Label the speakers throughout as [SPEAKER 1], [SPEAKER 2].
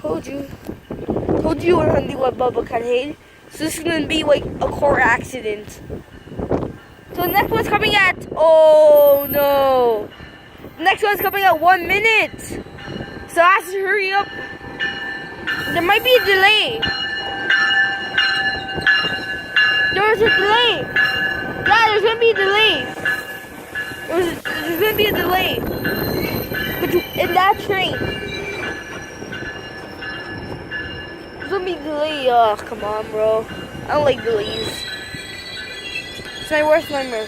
[SPEAKER 1] Told you. Told you we're gonna do what Bubba can hate. So this is gonna be like a car accident. So the next one's coming at, oh no. The next one's coming at 1 minute. So I have to hurry up. There might be a delay. There's a delay. Yeah, there's gonna be a delay. There's gonna be a delay. In that train. There's gonna be a delay. Oh, come on, bro. I don't like delays. It's my worst nightmare.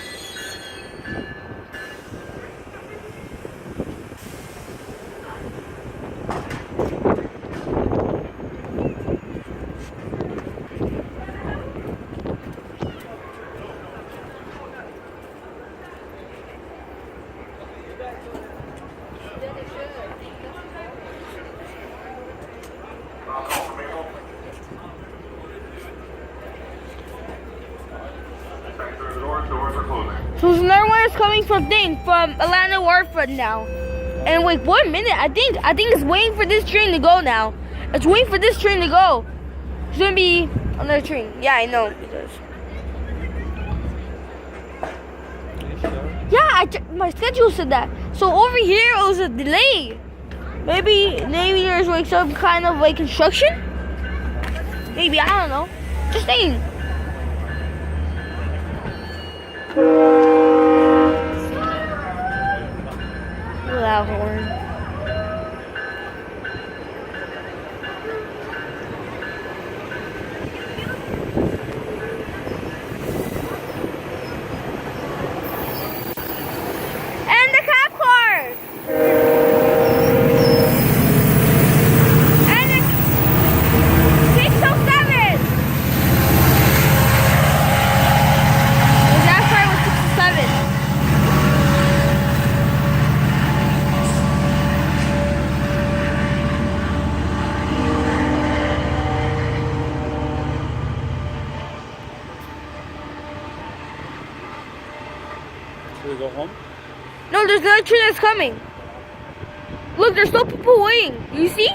[SPEAKER 1] So there's another one that's coming from Atlanta Waterfront now. And wait 1 minute, I think it's waiting for this train to go now. It's waiting for this train to go. There's gonna be another train. Yeah, I know. Yeah, my schedule said that. So over here it was a delay. Maybe there's like some kind of like construction. Maybe, I don't know. Just saying. Loud horn. And the cop car. And the 607. That car was 607.
[SPEAKER 2] Should we go home?
[SPEAKER 1] No, there's another train that's coming. Look, there's still people waiting. You see?